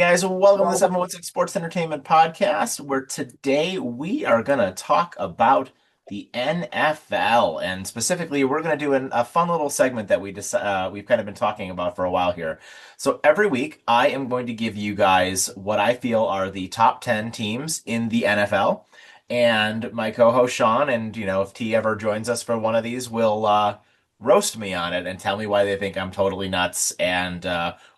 Guys, welcome to the 716 Sports Entertainment Podcast, where today we are going to talk about the NFL. And specifically, we're going to do a fun little segment that we've kind of been talking about for a while here. So every week, I am going to give you guys what I feel are the top 10 teams in the NFL. And my co-host Sean, and if T ever joins us for one of these, will roast me on it and tell me why they think I'm totally nuts and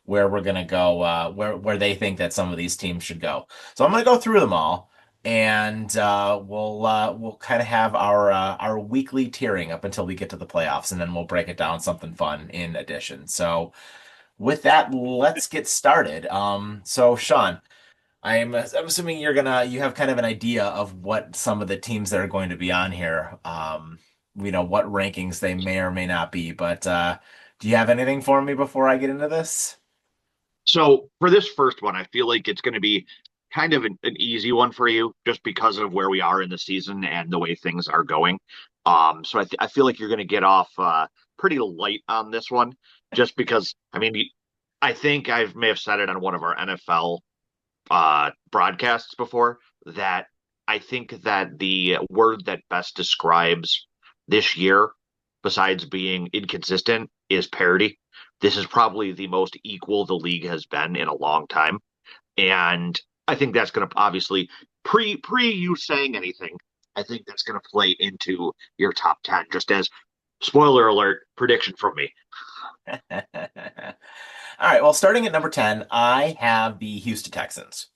where we're gonna go, where they think that some of these teams should go. So I'm gonna go through them all, and we'll kind of have our weekly tiering up until we get to the playoffs, and then we'll break it down something fun in addition. So with that, let's get started. So Sean, I'm assuming you have kind of an idea of what some of the teams that are going to be on here. What rankings they may or may not be, but do you have anything for me before I get into this? So for this first one, I feel like it's going to be kind of an easy one for you just because of where we are in the season and the way things are going. So I feel like you're going to get off pretty light on this one just because, I think I may have said it on one of our NFL broadcasts before that I think that the word that best describes this year, besides being inconsistent, is parity. This is probably the most equal the league has been in a long time, and I think that's going to obviously pre you saying anything. I think that's going to play into your top 10, just as spoiler alert prediction from me. All right, well, starting at number 10, I have the Houston Texans.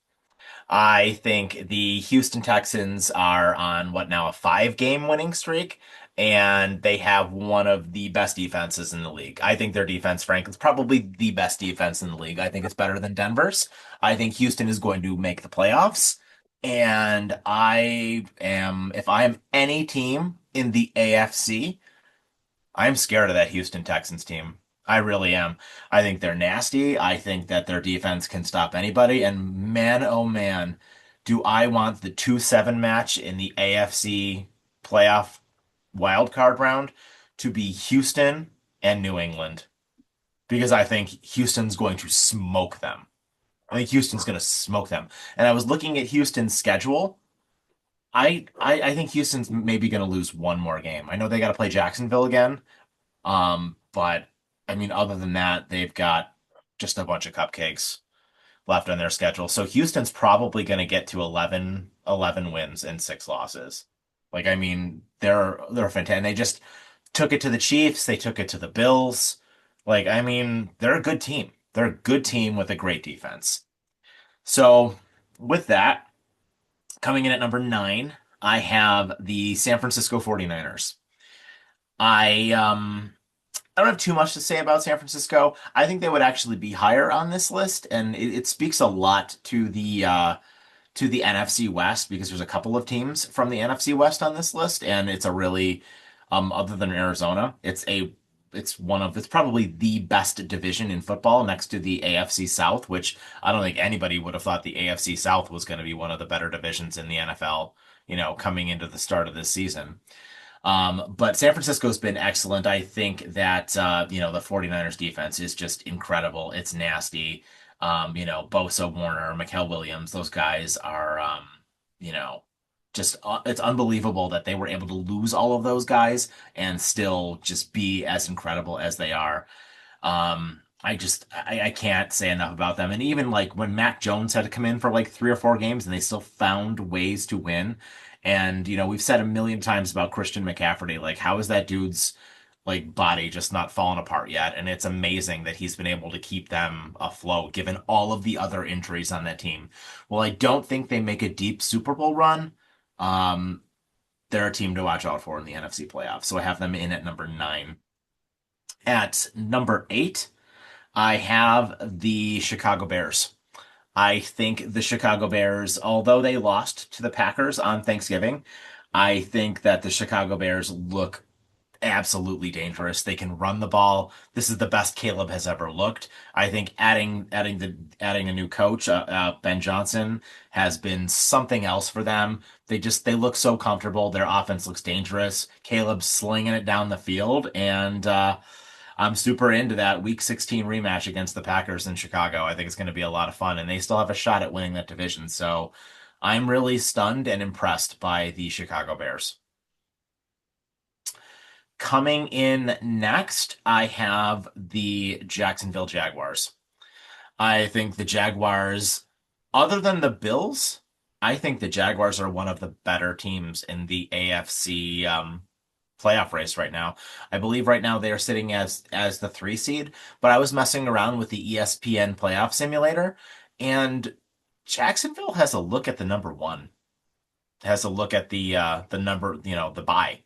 I think the Houston Texans are on what now, a 5 game winning streak, and they have one of the best defenses in the league. I think their defense, frankly, is probably the best defense in the league. I think it's better than Denver's. I think Houston is going to make the playoffs. And if I am any team in the AFC, I'm scared of that Houston Texans team. I really am. I think they're nasty. I think that their defense can stop anybody. And man, oh man, do I want the 2-7 match in the AFC playoff wild card round to be Houston and New England because I think Houston's going to smoke them. I think Houston's going to smoke them. And I was looking at Houston's schedule. I think Houston's maybe going to lose one more game. I know they got to play Jacksonville again. But I mean, other than that, they've got just a bunch of cupcakes left on their schedule. So Houston's probably going to get to 11 wins and 6 losses. Like, I mean, they're fantastic. They just took it to the Chiefs. They took it to the Bills. Like, I mean, they're a good team. They're a good team with a great defense. So with that, coming in at number 9, I have the San Francisco 49ers. I don't have too much to say about San Francisco. I think they would actually be higher on this list, and it speaks a lot to the NFC West because there's a couple of teams from the NFC West on this list, and it's a really other than Arizona, it's probably the best division in football next to the AFC South, which I don't think anybody would have thought the AFC South was going to be one of the better divisions in the NFL, coming into the start of this season. But San Francisco's been excellent. I think that, the 49ers defense is just incredible. It's nasty. Bosa, Warner, Mikael Williams, those guys are, you know, it's unbelievable that they were able to lose all of those guys and still just be as incredible as they are. I can't say enough about them. And even like when Mac Jones had to come in for like 3 or 4 games and they still found ways to win. And, we've said a million times about Christian McCaffrey, like how is that dude's like body just not falling apart yet? And it's amazing that he's been able to keep them afloat given all of the other injuries on that team. Well, I don't think they make a deep Super Bowl run. Um, they're a team to watch out for in the NFC playoffs. So I have them in at number 9. At number 8, I have the Chicago Bears. I think the Chicago Bears, although they lost to the Packers on Thanksgiving, I think that the Chicago Bears look absolutely dangerous. They can run the ball. This is the best Caleb has ever looked. I think adding a new coach, Ben Johnson, has been something else for them. They look so comfortable. Their offense looks dangerous. Caleb's slinging it down the field, and I'm super into that Week 16 rematch against the Packers in Chicago. I think it's going to be a lot of fun, and they still have a shot at winning that division. So I'm really stunned and impressed by the Chicago Bears. Coming in next, I have the Jacksonville Jaguars. I think the Jaguars, other than the Bills, I think the Jaguars are one of the better teams in the AFC playoff race right now. I believe right now they are sitting as the 3 seed, but I was messing around with the ESPN playoff simulator, and Jacksonville has a look at the number one, has a look at the number, the bye.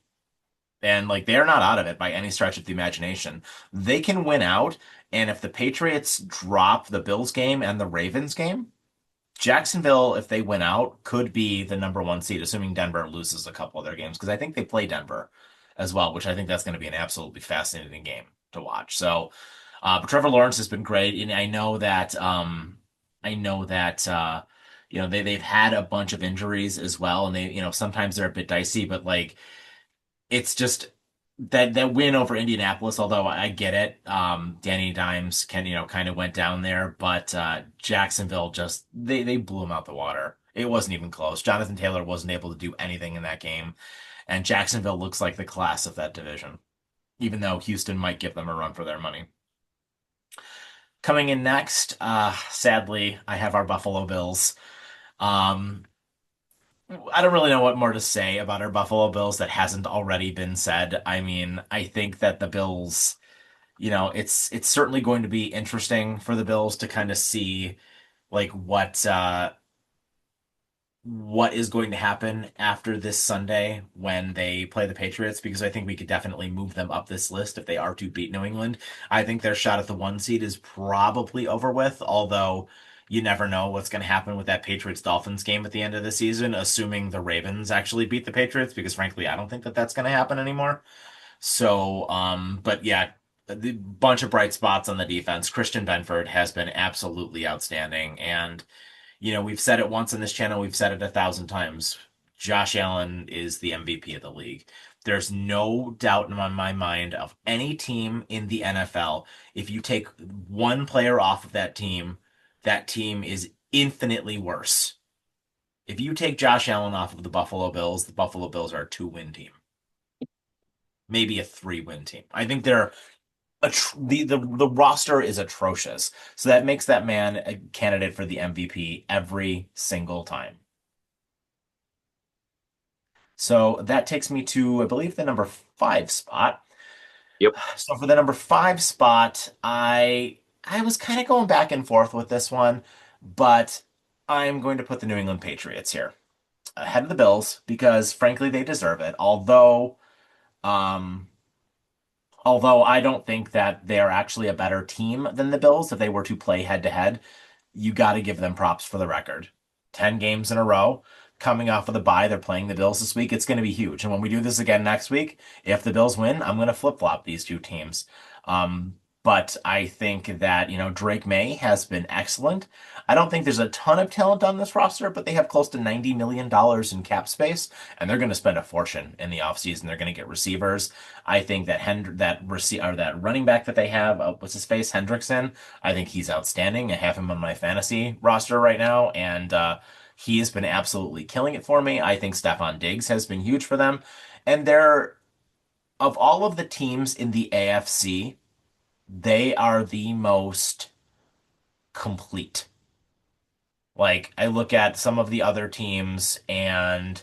And like they're not out of it by any stretch of the imagination. They can win out, and if the Patriots drop the Bills game and the Ravens game, Jacksonville, if they win out, could be the number one seed, assuming Denver loses a couple of their games, because I think they play Denver as well, which I think that's going to be an absolutely fascinating game to watch. So, but Trevor Lawrence has been great, and I know that they've had a bunch of injuries as well, and they sometimes they're a bit dicey, but like it's just that win over Indianapolis, although I get it. Danny Dimes kind of went down there, but Jacksonville just they blew him out the water. It wasn't even close. Jonathan Taylor wasn't able to do anything in that game, and Jacksonville looks like the class of that division, even though Houston might give them a run for their money. Coming in next, sadly, I have our Buffalo Bills. Um, I don't really know what more to say about our Buffalo Bills that hasn't already been said. I mean, I think that the Bills, it's certainly going to be interesting for the Bills to kind of see like what is going to happen after this Sunday when they play the Patriots, because I think we could definitely move them up this list if they are to beat New England. I think their shot at the 1 seed is probably over with, although you never know what's going to happen with that Patriots Dolphins game at the end of the season, assuming the Ravens actually beat the Patriots, because frankly, I don't think that that's going to happen anymore. So, but yeah, the bunch of bright spots on the defense. Christian Benford has been absolutely outstanding, and we've said it once in this channel, we've said it 1,000 times. Josh Allen is the MVP of the league. There's no doubt in my mind of any team in the NFL. If you take one player off of that team is infinitely worse. If you take Josh Allen off of the Buffalo Bills are a 2-win team, maybe a 3-win team. I think they're the roster is atrocious. So that makes that man a candidate for the MVP every single time. So that takes me to, I believe, the number 5 spot. Yep. So for the number 5 spot, I was kind of going back and forth with this one, but I'm going to put the New England Patriots here ahead of the Bills because frankly they deserve it. Um although I don't think that they are actually a better team than the Bills if they were to play head to head, you got to give them props for the record. 10 games in a row. Coming off of the bye, they're playing the Bills this week. It's going to be huge. And when we do this again next week, if the Bills win, I'm going to flip-flop these two teams. Um, but I think that, Drake May has been excellent. I don't think there's a ton of talent on this roster, but they have close to $90 million in cap space, and they're going to spend a fortune in the offseason. They're going to get receivers. I think that that running back that they have, what's his face, Hendrickson, I think he's outstanding. I have him on my fantasy roster right now, and he has been absolutely killing it for me. I think Stephon Diggs has been huge for them. And of all of the teams in the AFC, they are the most complete. Like, I look at some of the other teams, and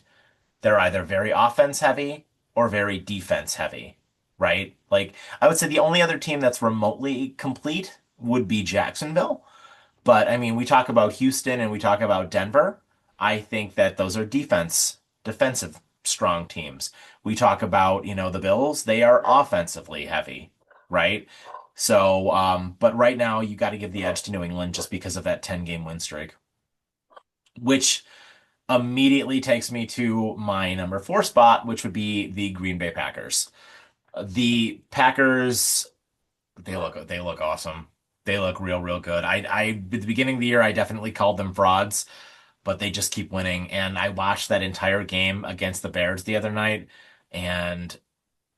they're either very offense heavy or very defense heavy, right? Like, I would say the only other team that's remotely complete would be Jacksonville. But I mean, we talk about Houston and we talk about Denver. I think that those are defensive strong teams. We talk about, the Bills, they are offensively heavy, right? So, but right now you got to give the edge to New England just because of that 10-game win streak, which immediately takes me to my number 4 spot, which would be the Green Bay Packers. The Packers, they look awesome. They look real good. At the beginning of the year, I definitely called them frauds, but they just keep winning. And I watched that entire game against the Bears the other night, and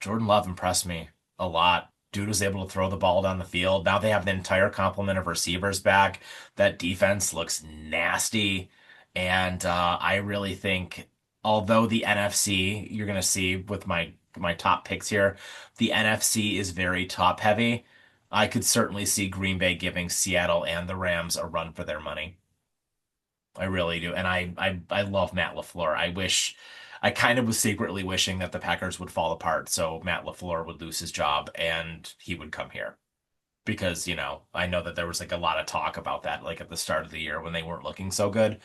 Jordan Love impressed me a lot. Dude was able to throw the ball down the field. Now they have the entire complement of receivers back. That defense looks nasty. And I really think, although the NFC, you're going to see with my top picks here, the NFC is very top heavy. I could certainly see Green Bay giving Seattle and the Rams a run for their money. I really do. And I love Matt LaFleur. I kind of was secretly wishing that the Packers would fall apart so Matt LaFleur would lose his job and he would come here. Because, I know that there was like a lot of talk about that like at the start of the year when they weren't looking so good.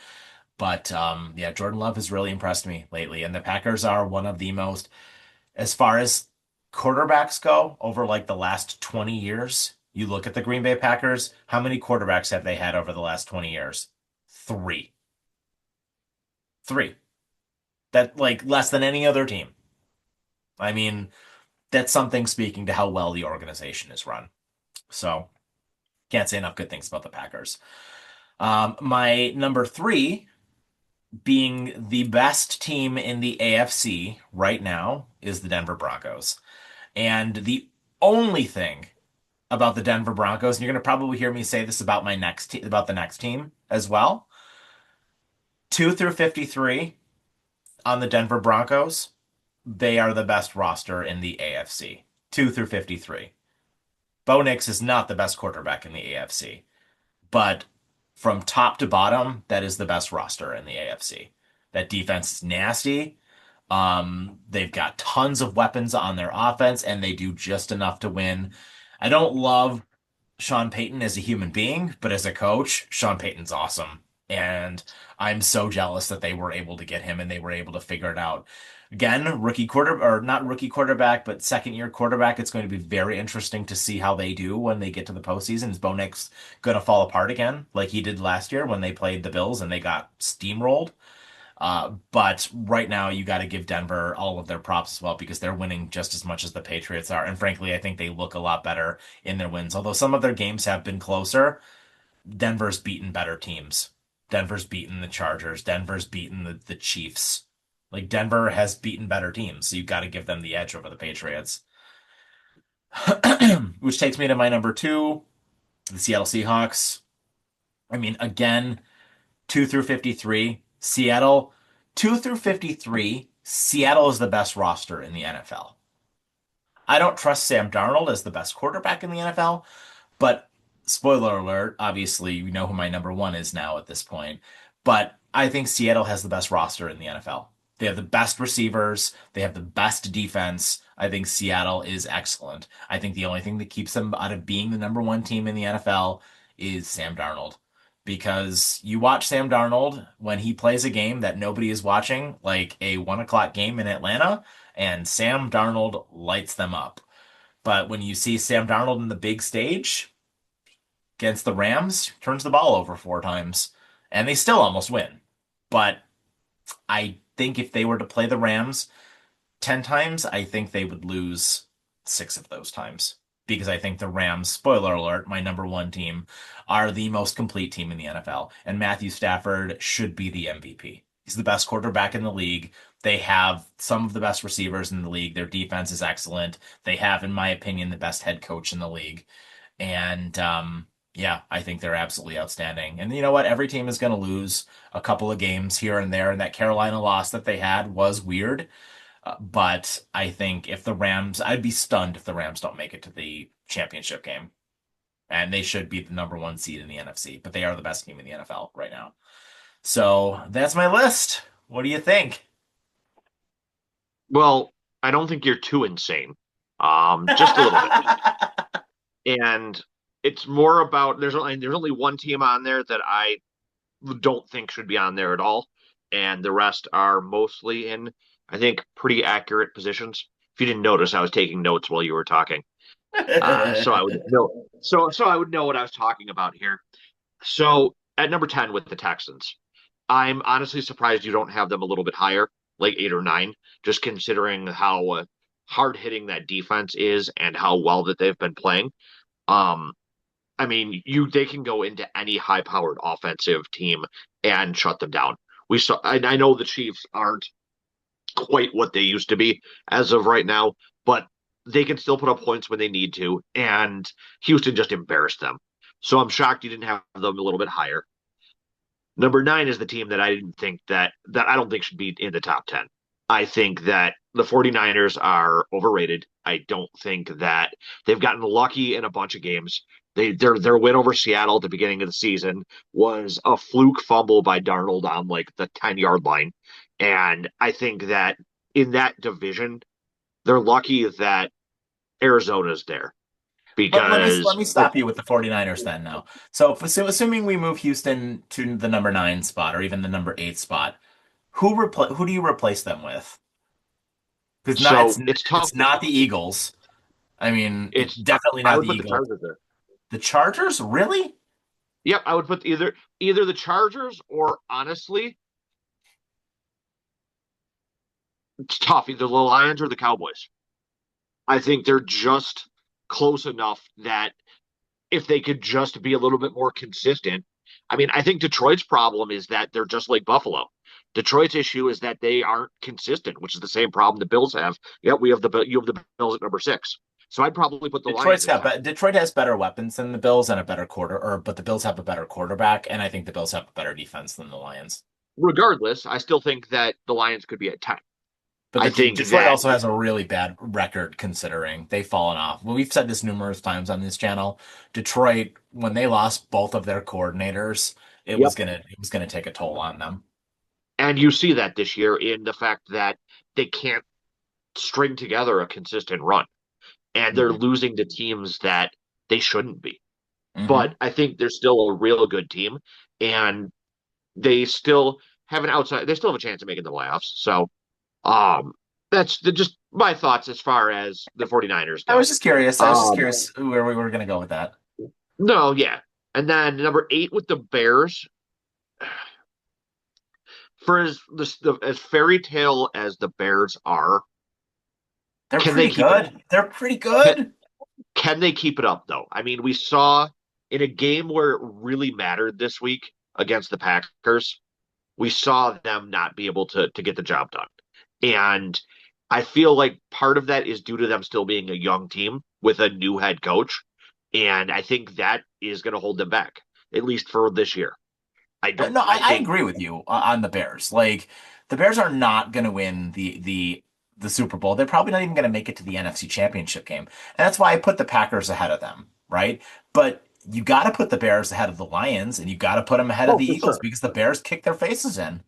But yeah, Jordan Love has really impressed me lately. And the Packers are one of the most, as far as quarterbacks go, over like the last 20 years, you look at the Green Bay Packers, how many quarterbacks have they had over the last 20 years? Three. Three. That like less than any other team. I mean, that's something speaking to how well the organization is run. So can't say enough good things about the Packers. My number three, being the best team in the AFC right now, is the Denver Broncos. And the only thing about the Denver Broncos, and you're going to probably hear me say this about about the next team as well. 2 through 53 on the Denver Broncos, they are the best roster in the AFC. 2 through 53. Bo Nix is not the best quarterback in the AFC, but from top to bottom, that is the best roster in the AFC. That defense is nasty. They've got tons of weapons on their offense, and they do just enough to win. I don't love Sean Payton as a human being, but as a coach, Sean Payton's awesome. And I'm so jealous that they were able to get him and they were able to figure it out. Again, rookie quarter or not rookie quarterback, but second year quarterback. It's going to be very interesting to see how they do when they get to the postseason. Is Bo Nix going to fall apart again like he did last year when they played the Bills and they got steamrolled? But right now, you got to give Denver all of their props as well because they're winning just as much as the Patriots are. And frankly, I think they look a lot better in their wins. Although some of their games have been closer, Denver's beaten better teams. Denver's beaten the Chargers. Denver's beaten the Chiefs. Like Denver has beaten better teams. So you've got to give them the edge over the Patriots. Which takes me to my number two, the Seattle Seahawks. I mean, again, 2 through 53. Seattle, 2 through 53. Seattle is the best roster in the NFL. I don't trust Sam Darnold as the best quarterback in the NFL, but spoiler alert, obviously, you know who my number one is now at this point. But I think Seattle has the best roster in the NFL. They have the best receivers. They have the best defense. I think Seattle is excellent. I think the only thing that keeps them out of being the number one team in the NFL is Sam Darnold. Because you watch Sam Darnold when he plays a game that nobody is watching, like a 1 o'clock game in Atlanta, and Sam Darnold lights them up. But when you see Sam Darnold in the big stage against the Rams, turns the ball over 4 times, and they still almost win. But I think if they were to play the Rams 10 times, I think they would lose 6 of those times. Because I think the Rams, spoiler alert, my number one team, are the most complete team in the NFL. And Matthew Stafford should be the MVP. He's the best quarterback in the league. They have some of the best receivers in the league. Their defense is excellent. They have, in my opinion, the best head coach in the league. And yeah, I think they're absolutely outstanding. And you know what? Every team is going to lose a couple of games here and there. And that Carolina loss that they had was weird. But I think if the Rams, I'd be stunned if the Rams don't make it to the championship game. And they should be the number one seed in the NFC, but they are the best team in the NFL right now. So that's my list. What do you think? Well, I don't think you're too insane. Just a little bit. And it's more about there's only one team on there that I don't think should be on there at all, and the rest are mostly in, I think, pretty accurate positions. If you didn't notice, I was taking notes while you were talking, so I would know. So I would know what I was talking about here. So at number 10 with the Texans, I'm honestly surprised you don't have them a little bit higher, like 8 or 9, just considering how hard hitting that defense is and how well that they've been playing. Um, I mean, they can go into any high powered offensive team and shut them down. We saw. I know the Chiefs aren't quite what they used to be as of right now, but they can still put up points when they need to, and Houston just embarrassed them. So I'm shocked you didn't have them a little bit higher. Number 9 is the team that I didn't think that I don't think should be in the top 10. I think that the 49ers are overrated. I don't think that they've gotten lucky in a bunch of games. Their win over Seattle at the beginning of the season was a fluke fumble by Darnold on like the 10-yard line. And I think that in that division, they're lucky that Arizona's there Let me because stop you with the 49ers then now. So assuming we move Houston to the number 9 spot or even the number 8 spot, who do you replace them with? Because not so it's tough. it's not the Eagles. I mean, it's It's definitely I not would the put the Eagles. Chargers there. The Chargers, really? Yep, I would put either the Chargers or honestly, it's tough. Either the Lions or the Cowboys. I think they're just close enough that if they could just be a little bit more consistent. I mean, I think Detroit's problem is that they're just like Buffalo. Detroit's issue is that they aren't consistent, which is the same problem the Bills have. Yep, we have you have the Bills at number 6. So I'd probably put the Lions at 7. Detroit has better weapons than the Bills and a better but the Bills have a better quarterback, and I think the Bills have a better defense than the Lions. Regardless, I still think that the Lions could be at 10. But I think Detroit that also has a really bad record considering they've fallen off. Well, we've said this numerous times on this channel. Detroit, when they lost both of their coordinators, yep. it was gonna take a toll on them. And you see that this year in the fact that they can't string together a consistent run and they're Hmm. losing to teams that they shouldn't be. Hmm. But I think they're still a real good team and they still they still have a chance of making the playoffs. So um that's just my thoughts as far as the 49ers I go. was just curious. I was just Um curious where we were gonna go with that. no, yeah. And then number 8 with the Bears, for as fairy tale as the Bears are, They're can they pretty keep it good. They're pretty can, good. can they keep it up though? I mean, we saw in a game where it really mattered this week against the Packers, we saw them not be able to get the job done. And I feel like part of that is due to them still being a young team with a new head coach. And I think that is going to hold them back, at least for this year. No, I I think agree with you on the Bears. Like the Bears are not going to win the Super Bowl. They're probably not even going to make it to the NFC Championship game. And that's why I put the Packers ahead of them, right? But you got to put the Bears ahead of the Lions and you got to put them ahead of oh, the for Eagles sure. because the Bears kick their faces in.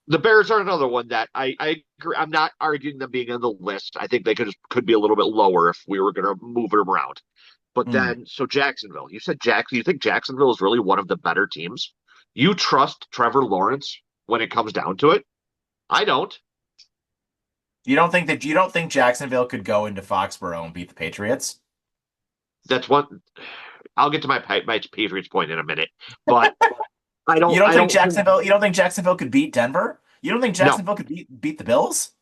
The Bears are another one that I agree. I'm not arguing them being on the list. I think they could be a little bit lower if we were going to move them around. But Hmm. then, so Jacksonville, you said Jackson. You think Jacksonville is really one of the better teams? You trust Trevor Lawrence when it comes down to it? I don't. You don't think Jacksonville could go into Foxborough and beat the Patriots? That's one. I'll get to my Patriots point in a minute, but You don't think Jacksonville could beat Denver? You don't think no, Jacksonville could beat the Bills?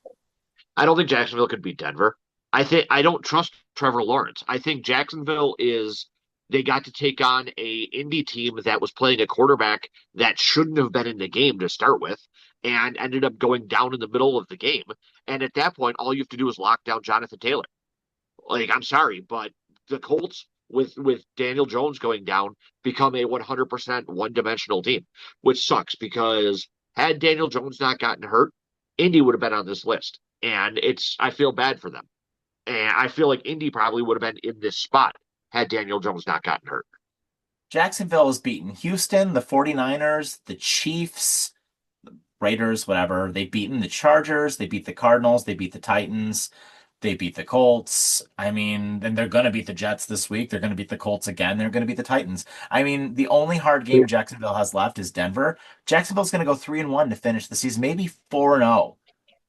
I don't think Jacksonville could beat Denver. I don't trust Trevor Lawrence. I think Jacksonville is they got to take on a Indy team that was playing a quarterback that shouldn't have been in the game to start with and ended up going down in the middle of the game. And at that point, all you have to do is lock down Jonathan Taylor. Like, I'm sorry, but the Colts with Daniel Jones going down become a 100% one-dimensional team, which sucks because had Daniel Jones not gotten hurt, Indy would have been on this list. And I feel bad for them. And I feel like Indy probably would have been in this spot had Daniel Jones not gotten hurt. Jacksonville has beaten Houston, the 49ers, the Chiefs, Raiders, whatever. They've beaten the Chargers, they beat the Cardinals, they beat the Titans, they beat the Colts. I mean, then they're going to beat the Jets this week. They're going to beat the Colts again. They're going to beat the Titans. I mean, the only hard game Jacksonville has left is Denver. Jacksonville's going to go 3-1 to finish the season, maybe 4-0.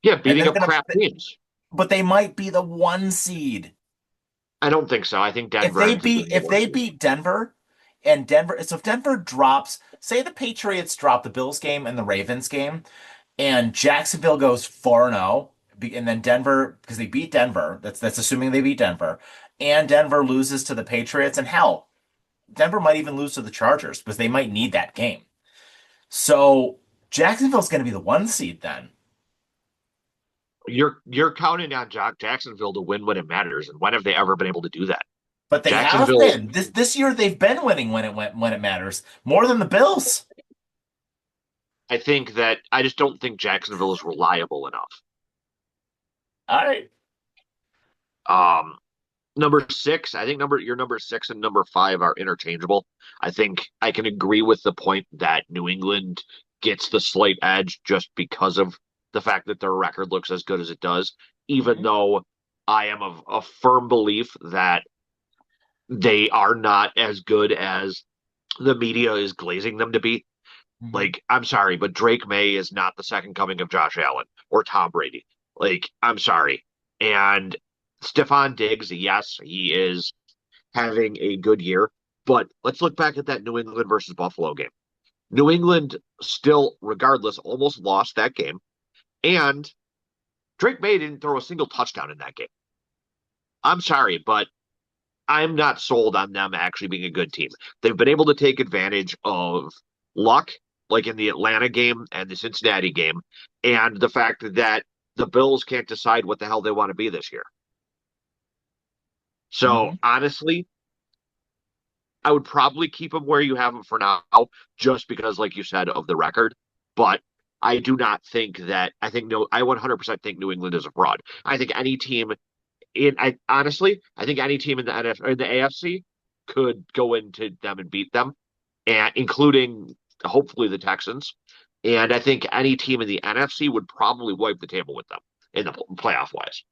Yeah, And beating up crap teams. but they might be the 1 seed. I don't think so. I think Denver ends up being the If one they seed. beat Denver and Denver, so if Denver drops, say the Patriots drop the Bills game and the Ravens game, and Jacksonville goes 4-0, and then Denver, because they beat Denver, that's assuming they beat Denver, and Denver loses to the Patriots, and hell, Denver might even lose to the Chargers because they might need that game. So Jacksonville's going to be the 1 seed then. you're counting on Jacksonville to win when it matters, and when have they ever been able to do that? But they have Jacksonville, been. This year they've been winning when it matters. More than the Bills. I think that I just don't think Jacksonville is reliable enough. All right. Um, Number six, I think your number six and number five are interchangeable. I think I can agree with the point that New England gets the slight edge just because of the fact that their record looks as good as it does, even Mm-hmm. though I am of a firm belief that they are not as good as the media is glazing them to be. Mm-hmm. Like, I'm sorry, but Drake May is not the second coming of Josh Allen or Tom Brady. Like, I'm sorry. And Stephon Diggs, yes, he is having a good year. But let's look back at that New England versus Buffalo game. New England still, regardless, almost lost that game. And Drake May didn't throw a single touchdown in that game. I'm sorry, but I'm not sold on them actually being a good team. They've been able to take advantage of luck, like in the Atlanta game and the Cincinnati game, and the fact that the Bills can't decide what the hell they want to be this year. So Mm-hmm. honestly, I would probably keep them where you have them for now, just because, like you said, of the record. But I do not think that I think no, I 100% think New England is a fraud. I think any team honestly, I think any team in the in the AFC could go into them and beat them, and including hopefully the Texans. And I think any team in the NFC would probably wipe the table with them in the playoff wise.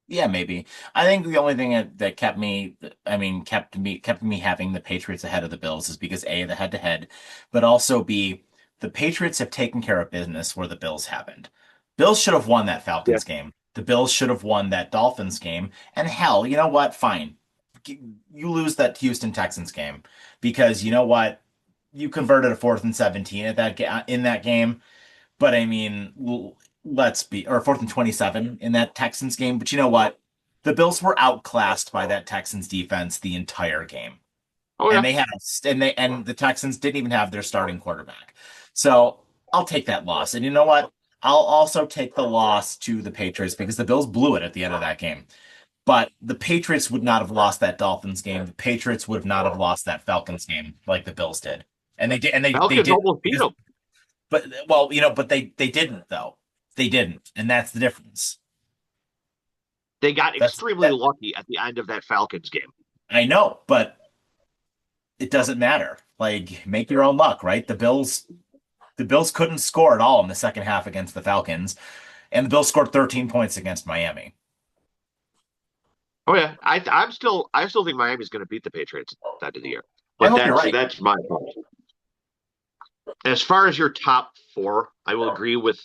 Yeah, maybe. I think the only thing that kept me having the Patriots ahead of the Bills is because A, the head-to-head, but also B, the Patriots have taken care of business where the Bills haven't. Bills should have won that Yeah. Falcons game. The Bills should have won that Dolphins game. And hell, you know what? Fine. You lose that Houston Texans game because you know what? You converted a 4th and 17 in that game. But I mean, let's be, or 4th and 27 in that Texans game. But you know what? The Bills were outclassed by that Texans defense the entire game. Oh And yeah. they had, and the Texans didn't even have their starting quarterback. So I'll take that loss. And you know what? I'll also take the loss to the Patriots because the Bills blew it at the end of that game. But the Patriots would not have lost that Dolphins game. The Patriots would have not have lost that Falcons game like the Bills did. And they did, and they Falcons did almost beat because them. but well, but they didn't though. They didn't, and that's the difference. They got That's extremely that lucky at the end of that Falcons game. I know, but it doesn't matter. Like make your own luck, right? The Bills couldn't score at all in the second half against the Falcons, and the Bills scored 13 points against Miami. Oh yeah, I still think Miami's going to beat the Patriots at the end of the year, I but hope you're right. that's my point. As far as your top four, I will agree with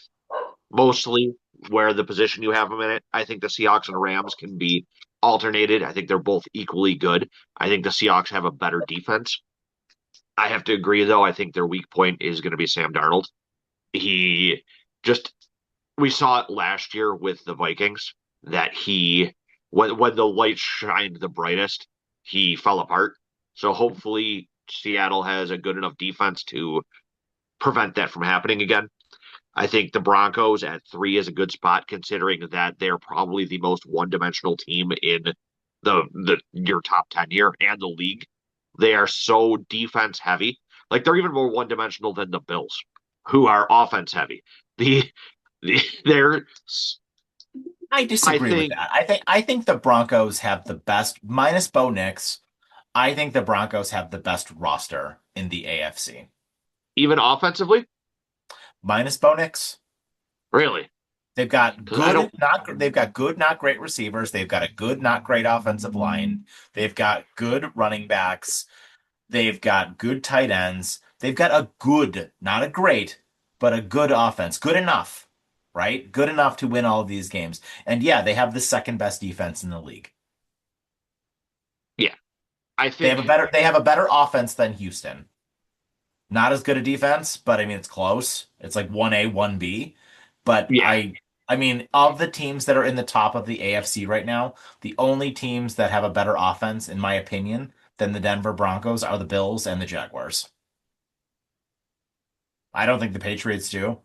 mostly where the position you have them in it. I think the Seahawks and Rams can be alternated. I think they're both equally good. I think the Seahawks have a better defense. I have to agree, though. I think their weak point is going to be Sam Darnold. He just, we saw it last year with the Vikings that when the light shined the brightest, he fell apart. So hopefully Seattle has a good enough defense to prevent that from happening again. I think the Broncos at three is a good spot, considering that they're probably the most one-dimensional team in the your top 10 here and the league. They are so defense heavy. Like they're even more one-dimensional than the Bills, who are offense heavy. The, they're I I disagree with think that. I think the Broncos have the best, minus Bo Nix. I think the Broncos have the best roster in the AFC, even offensively, minus Bo Nix. really, because I don't. They've got good, not great receivers. They've got a good, not great offensive line. They've got good running backs. They've got good tight ends. They've got a good, not a great, but a good offense. Good enough, right? Good enough to win all of these games. And yeah, they have the second best defense in the league. Yeah, I They have a think. better they have a better offense than Houston. Not as good a defense, but I mean it's close. It's like 1A, 1B. But Yeah, I mean, of the teams that are in the top of the AFC right now, the only teams that have a better offense, in my opinion, than the Denver Broncos are the Bills and the Jaguars. I don't think the Patriots do.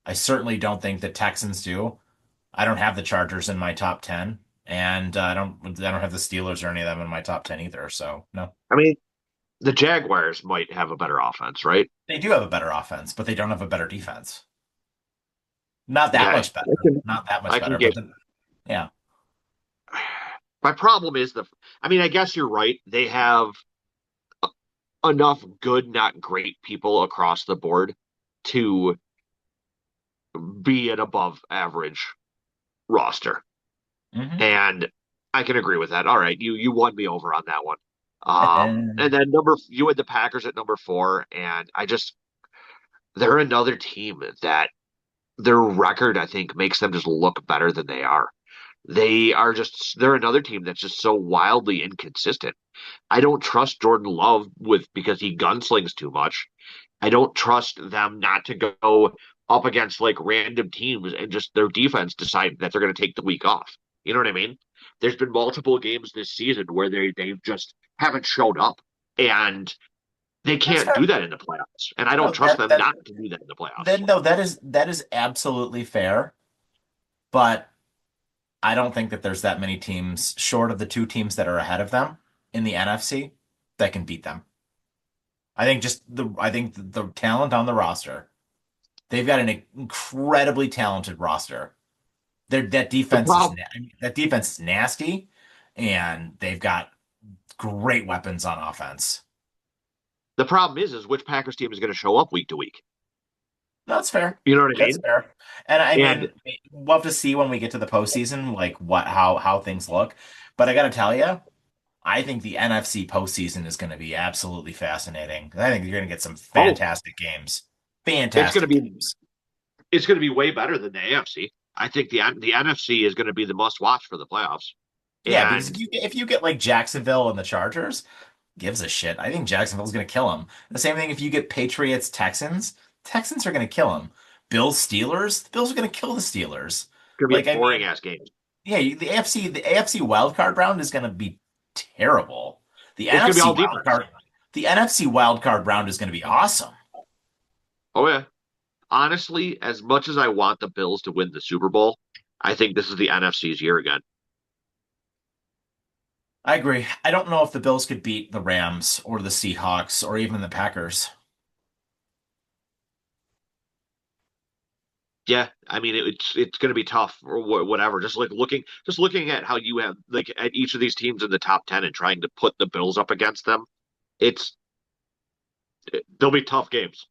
I certainly don't think the Texans do. I don't have the Chargers in my top 10, and I don't have the Steelers or any of them in my top 10 either. So no, I mean, the Jaguars might have a better offense, right? they do have a better offense, but they don't have a better defense. Not that Okay, much better. Not that much I can better, get. but then, yeah. My problem is I mean, I guess you're right. They have enough good, not great people across the board to be an above average roster. Hmm. And I can agree with that. All right, you won me over on that one. And then you had the Packers at number 4, and they're another team that their record, I think, makes them just look better than they are. They're another team that's just so wildly inconsistent. I don't trust Jordan Love because he gunslings too much. I don't trust them not to go up against like random teams and just their defense decide that they're going to take the week off. You know what I mean? There's been multiple games this season where they just haven't showed up, and they That's can't do fair. that in the playoffs. And I don't No, trust them not to do that in the playoffs. that is absolutely fair, but I don't think that there's that many teams short of the two teams that are ahead of them in the NFC that can beat them. I think the talent on the roster. They've got an incredibly talented roster. The problem That defense is nasty, and they've got great weapons on offense. the problem is which Packers team is going to show up week to week. That's fair. You know what I That's mean? fair. And I And mean, we'll have to see when we get to the postseason, like how things look. But I got to tell you, I think the NFC postseason is going to be absolutely fascinating. I think you're going to get some oh, fantastic games. it's going to Fantastic be games. it's going to be way better than the AFC. I think the NFC is going to be the must watch for the playoffs. Yeah, because And if you get like Jacksonville and the Chargers, gives a shit. I think Jacksonville's going to kill them. The same thing if you get Patriots Texans, Texans are going to kill them. Bills Steelers, the Bills are going to kill the Steelers. it's going to be Like a I boring mean, ass game. yeah, the AFC wild card round is going to be terrible. The It's going to be NFC all wild defense. card the NFC wild card round is going to be awesome. Oh yeah. Honestly, as much as I want the Bills to win the Super Bowl, I think this is the NFC's year again. I agree. I don't know if the Bills could beat the Rams or the Seahawks or even the Packers. Yeah, I mean it's going to be tough or whatever. Just looking at how you have like at each of these teams in the top 10 and trying to put the Bills up against them, it's they'll be tough games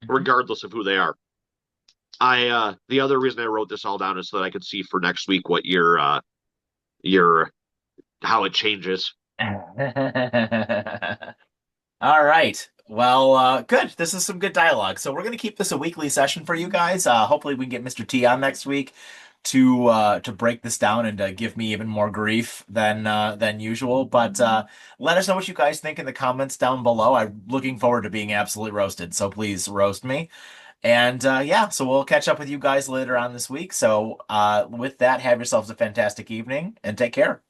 Mhm. regardless of who they are. I the other reason I wrote this all down is so that I could see for next week what your how it changes. All right. Well, good. This is some good dialogue. So we're going to keep this a weekly session for you guys. Hopefully we can get Mr. T on next week to break this down and give me even more grief than usual. But let us know what you guys think in the comments down below. I'm looking forward to being absolutely roasted. So please roast me. And yeah, so we'll catch up with you guys later on this week. So with that, have yourselves a fantastic evening and take care.